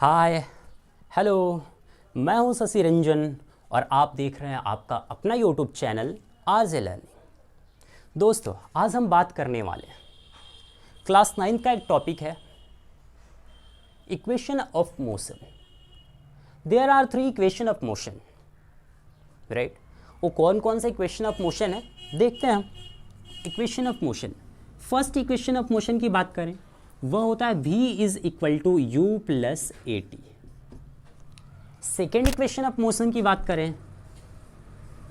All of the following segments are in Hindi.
हाय हेलो, मैं हूं शशि रंजन और आप देख रहे हैं आपका अपना यूट्यूब चैनल आरजे लर्निंग। दोस्तों, आज हम बात करने वाले हैं क्लास 9 का एक टॉपिक है equation of motion. There are 3 equation of motion, right. वो कौन कौन से इक्वेशन ऑफ मोशन है देखते हैं हम। Equation of motion, first equation of motion की बात करें वह होता है v is equal to u plus a t. Second equation of motion की बात करें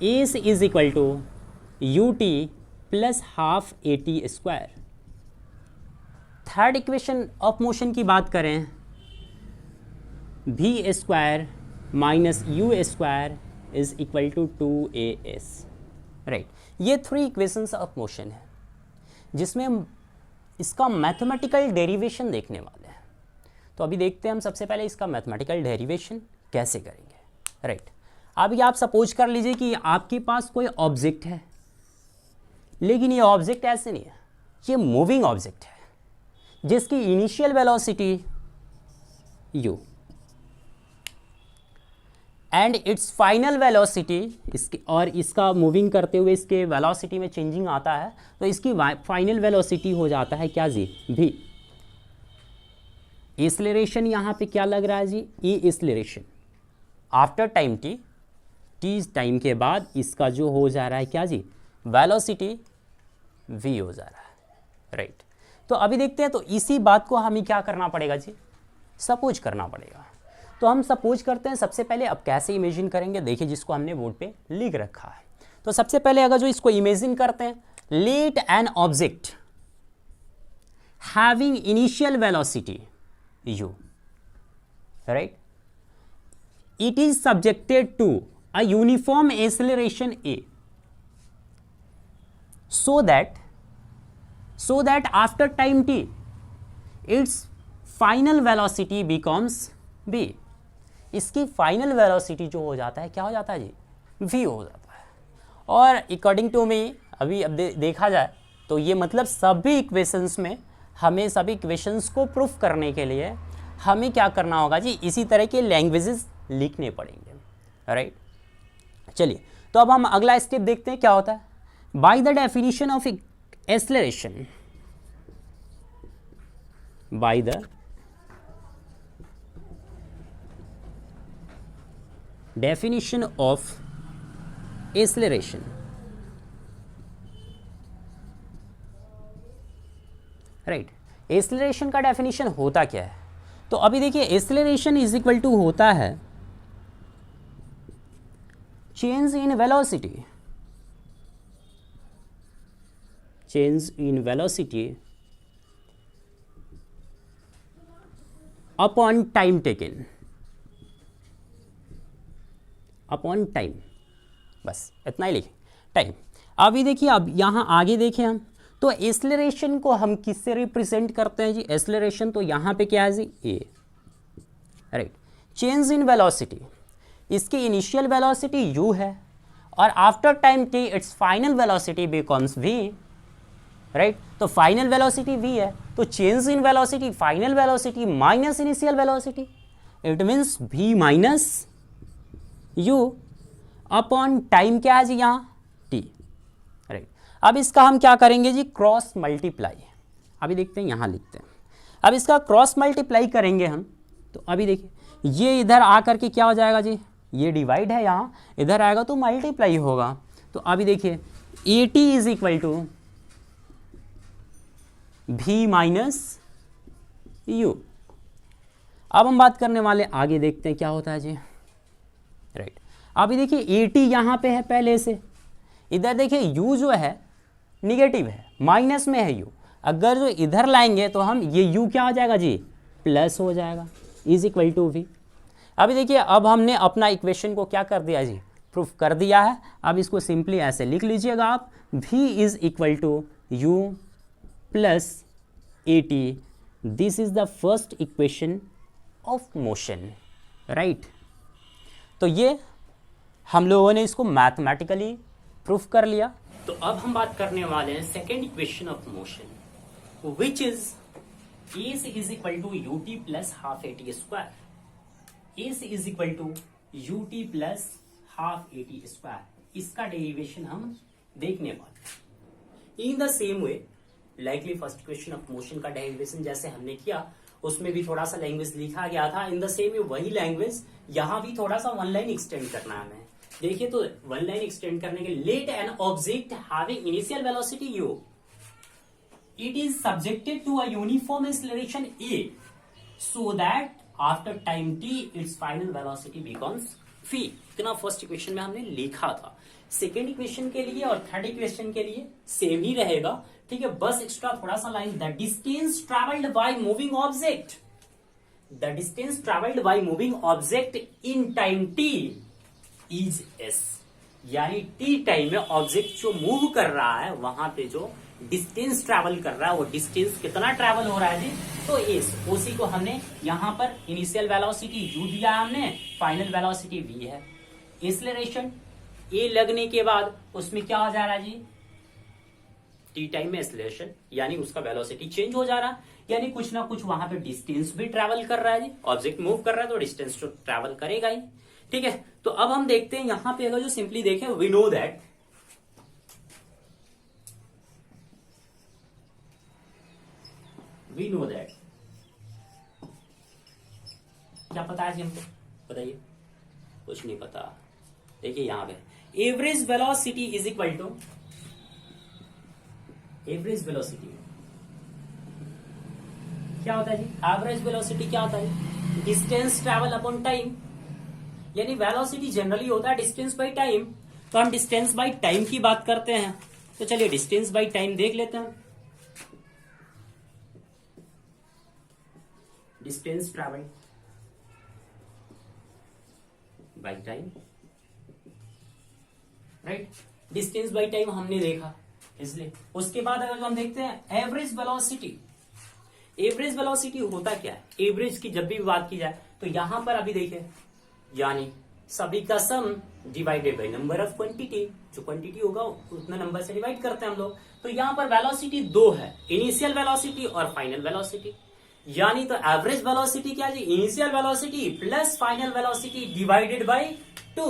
s is equal to u t plus half a t square. Third equation of motion की बात करें v square minus u square is equal to 2as, right. ये 3 इक्वेशंस ऑफ मोशन है जिसमें हम इसका मैथमेटिकल डेरिवेशन देखने वाले हैं। तो अभी देखते हैं हम सबसे पहले इसका मैथमेटिकल डेरिवेशन कैसे करेंगे, राइट। अभी आप सपोज कर लीजिए कि आपके पास कोई ऑब्जेक्ट है, लेकिन ये ऑब्जेक्ट ऐसे नहीं है, ये मूविंग ऑब्जेक्ट है जिसकी initial velocity u and it's final velocity इसकी, और इसका मूविंग करते हुए इसके वेलोसिटी में चेंजिंग आता है, तो इसकी फाइनल वेलोसिटी हो जाता है क्या जी, v। एक्सेलरेशन यहाँ पे क्या लग रहा है जी, e acceleration after time t time के बाद इसका जो हो जा रहा है क्या जी, वेलोसिटी v हो जा रहा है, राइट। तो अभी देखते हैं, तो इसी बात को हमें क्या करना पड़ेगा जी, सपोज करना पड़ेगा। तो हम सपोज करते हैं सबसे पहले। अब कैसे इमेजिन करेंगे देखिए, जिसको हमने बोर्ड पे लिख रखा है। तो सबसे पहले अगर जो इसको इमेजिन करते हैं, let an object having initial velocity u, right, it is subjected to a uniform acceleration a, so that after time t its final velocity becomes v। इसकी फाइनल वेलोसिटी जो हो जाता है क्या हो जाता है जी, v हो जाता है। और अकॉर्डिंग टू मी अभी अब देखा जाए तो ये मतलब सभी इक्वेशंस में हमें सभी इक्वेशंस को प्रूफ करने के लिए हमें क्या करना होगा जी, इसी तरह के लैंग्वेजेस लिखने पड़ेंगे, राइट। चलिए, तो अब हम अगला स्टेप देखते हैं क्या होता है। By the definition of acceleration, by the definition of acceleration, right. Acceleration का डेफिनेशन होता क्या है, तो अभी देखिए एक्सेलरेशन इज इक्वल टू होता है change in velocity, change in velocity upon time taken, upon time, बस इतना ही लिखें, टाइम। अभी देखिए, अब यहाँ आगे देखें हम, तो एक्सेलरेशन को हम किससे रिप्रेजेंट करते हैं जी, एक्सेलरेशन तो यहाँ पे क्या है जी, a, right. Change in velocity, इसकी इनिशियल वेलोसिटी u है और after time t it's final velocity becomes v, right. तो फाइनल वेलोसिटी v है, तो change in velocity, final velocity minus initial velocity, it means v minus u upon time क्या है जी यहाँ t, राइट। अब इसका हम क्या करेंगे जी, क्रॉस मल्टीप्लाई। अभी देखते हैं, यहाँ लिखते हैं। अब इसका क्रॉस मल्टीप्लाई करेंगे हम, तो अभी देखिए ये इधर आकर के क्या हो जाएगा जी, ये डिवाइड है यहाँ, इधर आएगा तो मल्टीप्लाई होगा। तो अभी देखिए a t is equal to v minus u। अब हम बात करने वाले आगे, देखते हैं क्या होता है जी, राइट। अभी देखिए ए टी यहाँ पे है पहले से, इधर देखिए u जो है निगेटिव है, माइनस में है u, अगर जो इधर लाएंगे तो हम ये u क्या हो जाएगा जी, प्लस हो जाएगा, इज इक्वल टू v। अभी देखिए, अब हमने अपना इक्वेशन को क्या कर दिया जी, प्रूफ कर दिया है। अब इसको सिंपली ऐसे लिख लीजिएगा आप, v is equal to u plus a t, this is the first equation of motion, right. तो ये हम लोगों ने इसको मैथमेटिकली प्रूफ कर लिया। तो अब हम बात करने वाले हैं second equation of motion, which is is equal to u t plus half a t square. S is equal to u t plus half a t square. इसका डेरिवेशन हम देखने वाले हैं। In the same way likely first question of motion का डेरिवेशन जैसे हमने किया, उसमें भी थोड़ा सा लैंग्वेज लिखा गया था। इन द सेम वे वही लैंग्वेज यहां भी थोड़ा सा वन लाइन एक्सटेंड करना है हमें। देखिए तो वन लाइन एक्सटेंड करने के let an object having initial velocity u, it is subjected to a uniform acceleration a, so that after time t its final velocity becomes v। इतना फर्स्ट इक्वेशन में हमने लिखा था। सेकेंड इक्वेशन के लिए और थर्ड इक्वेशन के लिए सेम ही रहेगा, ठीक है। बस एक्स्ट्रा थोड़ा सा line, the distance travelled by moving object, the distance travelled by moving object in time t is s, यानी t टाइम में ऑब्जेक्ट जो मूव कर रहा है वहां पे जो डिस्टेंस ट्रैवल कर रहा है वो डिस्टेंस कितना ट्रैवल हो रहा है जी, तो एस। उसी को हमने यहां पर इनिशियल वेलोसिटी u दिया हमने, फाइनल वेलोसिटी v है। एक्सेलरेशन ए लगने के बाद उसमें क्या हो जा रहा है जी, टी टाइम में एक्सेलरेशन, यानी उसका वेलोसिटी चेंज हो जा रहा है, यानी कुछ ना कुछ वहां पे डिस्टेंस भी ट्रैवल कर रहा है जी। ऑब्जेक्ट मूव कर रहा है तो डिस्टेंस तो ट्रैवल करेगा ही, ठीक है। तो अब हम देखते हैं यहां पे अगर जो सिंपली देखें, वी नो दैट क्या पता है जी हमको, बताइए। कुछ नहीं पता। देखिए यहां पे average velocity is equal to, average velocity क्या होता है जी, एवरेज वेलोसिटी क्या होता है, डिस्टेंस ट्रैवल अपॉन टाइम, यानी वेलोसिटी जनरली होता है डिस्टेंस बाई टाइम। तो हम डिस्टेंस बाई टाइम की बात करते हैं, तो चलिए डिस्टेंस बाई टाइम देख लेते हैं। Distance travel by time, right. Distance by time हमने देखा, इसलिए उसके बाद अगर हम देखते हैं एवरेज वेलोसिटी, एवरेज वेलोसिटी होता क्या है, एवरेज की जब भी बात की जाए तो यहां पर अभी देखिए, यानी सभी का सम divided by number of quantity, जो क्वांटिटी होगा उतना नंबर से डिवाइड करते हैं हम लोग। तो यहां पर वेलोसिटी दो है, इनिशियल वेलोसिटी और फाइनल वेलोसिटी, यानी तो एवरेज वेलोसिटी क्या है, initial velocity plus final velocity divided by 2।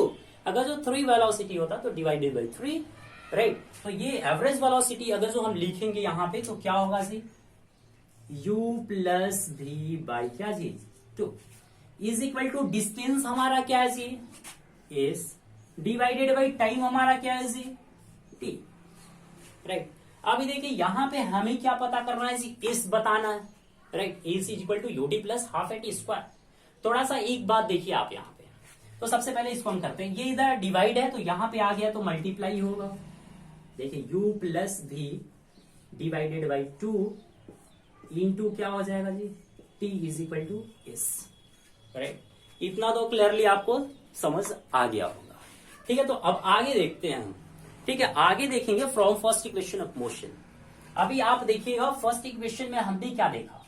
अगर जो 3 वेलोसिटी होता तो डिवाइडेड बाय 3, राइट। तो ये एवरेज वेलोसिटी अगर जो हम लिखेंगे यहां पे तो क्या होगा जी, u प्लस v बाई क्या जी 2 इज इक्वल टू डिस्टेंस हमारा क्या है जी s, डिवाइडेड बाई टाइम हमारा क्या है जी t, राइट। अभी देखिए यहां पे हमें क्या पता करना है जी, s बताना है, right. S is equal to u t plus half a t square. थोड़ा सा एक बात देखिए आप यहाँ पे, तो सबसे पहले इसको हम करते हैं, ये इधर डिवाइड है तो यहां पे आ गया तो मल्टीप्लाई होगा। देखिए u plus v divided by 2 into क्या हो जाएगा जी, t is equal to s, right. इतना तो क्लियरली आपको समझ आ गया होगा, ठीक है। तो अब आगे देखते हैं हम, ठीक है। आगे देखेंगे from first equation of motion. अभी आप देखिएगा फर्स्ट इक्वेशन में हमने क्या देखा,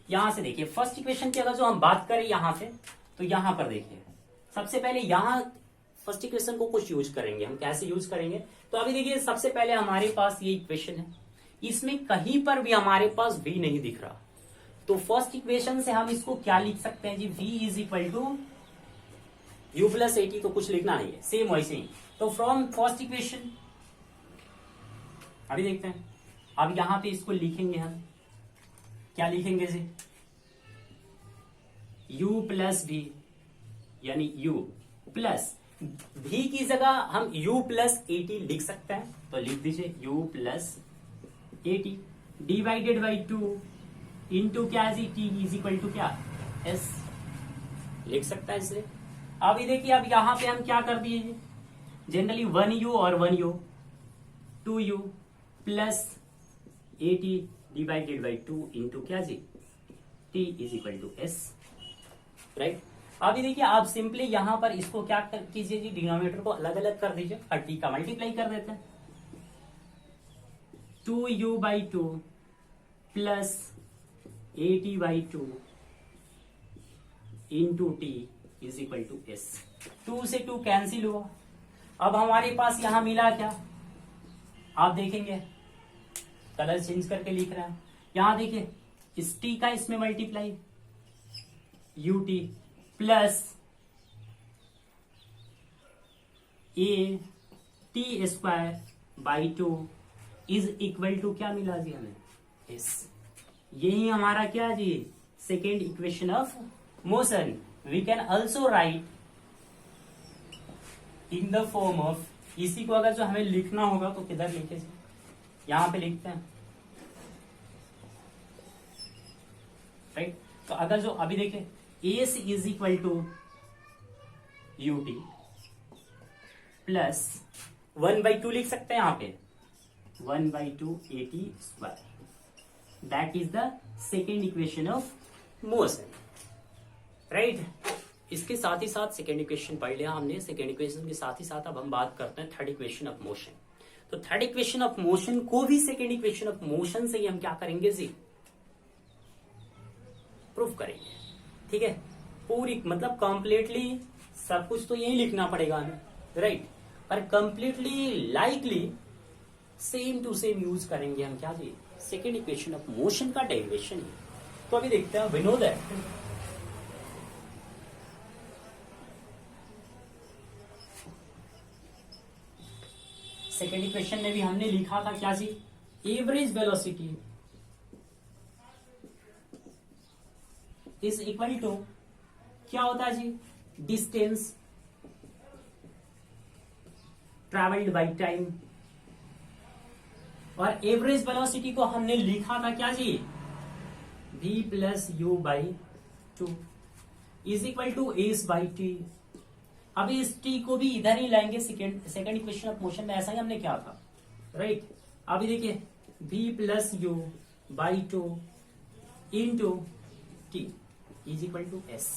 यहां से देखिए फर्स्ट इक्वेशन की अगर जो हम बात करें यहां से, तो यहां पर देखिए सबसे पहले यहां फर्स्ट इक्वेशन को कुछ यूज करेंगे हम। कैसे यूज करेंगे, तो अभी देखिए सबसे पहले हमारे पास ये इक्वेशन है, इसमें कहीं पर भी हमारे पास v नहीं दिख रहा, तो फर्स्ट इक्वेशन से हम इसको क्या लिख सकते हैं जी, v is equal to u plus a t, तो कुछ लिखना नहीं है, सेम वैसे ही। तो फ्रॉम फर्स्ट इक्वेशन अभी देखते हैं, अब यहां पे इसको लिखेंगे हम, क्या लिखेंगे जी, u प्लस v, यानी u प्लस v की जगह हम u प्लस एटी लिख सकते हैं, तो लिख दीजिए u plus eighty divided by 2 into क्या है जी, t इज इक्वल टू क्या s, लिख सकता है इसे। अभी देखिए अब यहां पे हम क्या कर दिए जी, जनरली 1u और 1u 2u plus 80 divided by 2 into क्या जी, t is equal to s, right. अभी देखिए आप सिंपली यहां पर इसको क्या कीजिए जी, डिनोमिनेटर को अलग अलग कर दीजिए और t का मल्टीप्लाई कर देते हैं, 2u by 2 plus 80 by 2 into t is equal to s। 2 से 2 कैंसिल हुआ, अब हमारे पास यहां मिला क्या, आप देखेंगे कलर चेंज करके लिख रहे हैं, यहां देखिए इस t का इसमें multiply ut plus a t square by 2 is equal to क्या मिला जी हमें, एस। यही हमारा क्या जी, second equation of motion. We can also write in the form of, इसी को अगर जो हमें लिखना होगा तो किधर लिखे, यहां पे लिखते हैं, राइट। तो अगर जो अभी देखें s is equal to u t plus 1/2 लिख सकते हैं यहां पे, 1/2 a t square, that is the second equation of motion, right. इसके साथ ही साथ सेकेंड इक्वेशन पढ़ लिया हमने। सेकेंड इक्वेशन के साथ ही साथ अब हम बात करते हैं थर्ड इक्वेशन ऑफ मोशन। तो थर्ड इक्वेशन ऑफ मोशन को भी सेकेंड इक्वेशन ऑफ मोशन से ही हम क्या करेंगे जी, प्रूफ करेंगे, ठीक है। पूरी मतलब कंप्लीटली सब कुछ तो यही लिखना पड़ेगा हमें, राइट। पर completely likely same to same use करेंगे हम क्या जी, सेकेंड इक्वेशन ऑफ मोशन का डेरिवेशन। तो अभी देखते हैं, we know that second equation में भी हमने लिखा था क्या जी, average velocity is equal to क्या होता है जी, डिस्टेंस ट्रेवल्ड बाय टाइम। और एवरेज वेलोसिटी को हमने लिखा था क्या जी, v plus u by 2 is equal to s by t. अब इस टी को भी इधर ही लाएंगे सेकेंड इक्वेशन ऑफ मोशन में, ऐसा ही हमने क्या था, राइट। अभी देखिए v plus u by 2 into t is equal to s.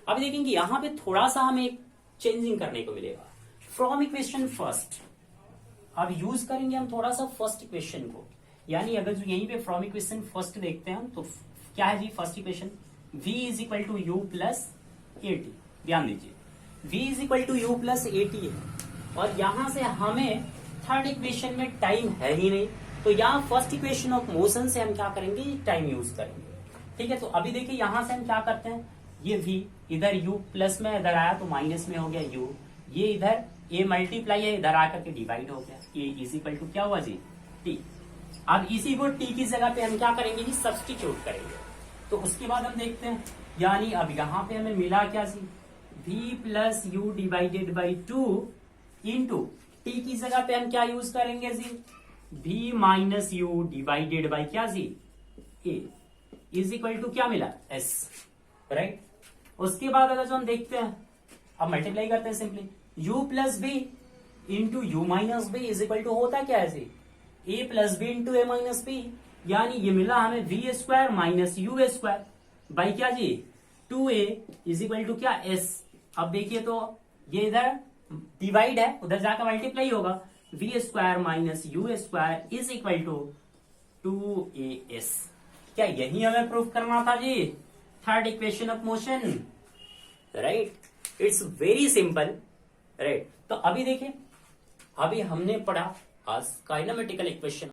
अब देखेंगे यहां पे थोड़ा सा हमें चेंजिंग करने को मिलेगा फ्रॉम इक्वेशन फर्स्ट। अब यूज करेंगे हम थोड़ा सा फर्स्ट इक्वेशन को, यानी अगर जो यहीं पे फ्रॉम इक्वेशन फर्स्ट देखते हैं हम तो क्या है जी, first equation v is equal to u plus a t. ध्यान दीजिए v is equal to u plus a t है, और यहां से हमें थर्ड इक्वेशन में टाइम है ही नहीं, तो यहां फर्स्ट इक्वेशन ऑफ मोशन से हम क्या करेंगे, टाइम यूज करेंगे, ठीक है। तो अभी देखिए यहां से हम क्या करते हैं, ये v इधर u प्लस में इधर आया तो माइनस में हो गया u, ये इधर a मल्टीप्लाई है इधर आकर के डिवाइड हो गया, a इज इक्वल टू क्या हुआ जी, t। अब इसी को t की जगह पे हम क्या करेंगे जी, सब्स्टिट्यूट करेंगे। तो उसके बाद हम देखते हैं, यानी अब यहां पे हमें मिला क्या जी, v plus you divided by 2 into T की जगह पे हम क्या यूज करेंगे जी, v minus you divided by क्या जी, a इज इक्वल टू क्या मिला, s, राइट। उसके बाद अगर जो हम देखते हैं, अब मल्टीप्लाई करते हैं simply, u plus b into u minus b is equal to होता क्या है जी, a plus b into a minus b, यानी ये मिला हमें v square minus u square by क्या जी, 2a इज इक्वल टू क्या, s। अब देखिए तो ये इधर डिवाइड है, उधर जाकर मल्टीप्लाई होगा, v square minus u square is equal to 2as। क्या यही हमें प्रूफ करना था जी, third equation of motion, right. It's very simple, right. तो अभी देखिए, अभी हमने पढ़ा आज काइनेमेटिकल इक्वेशन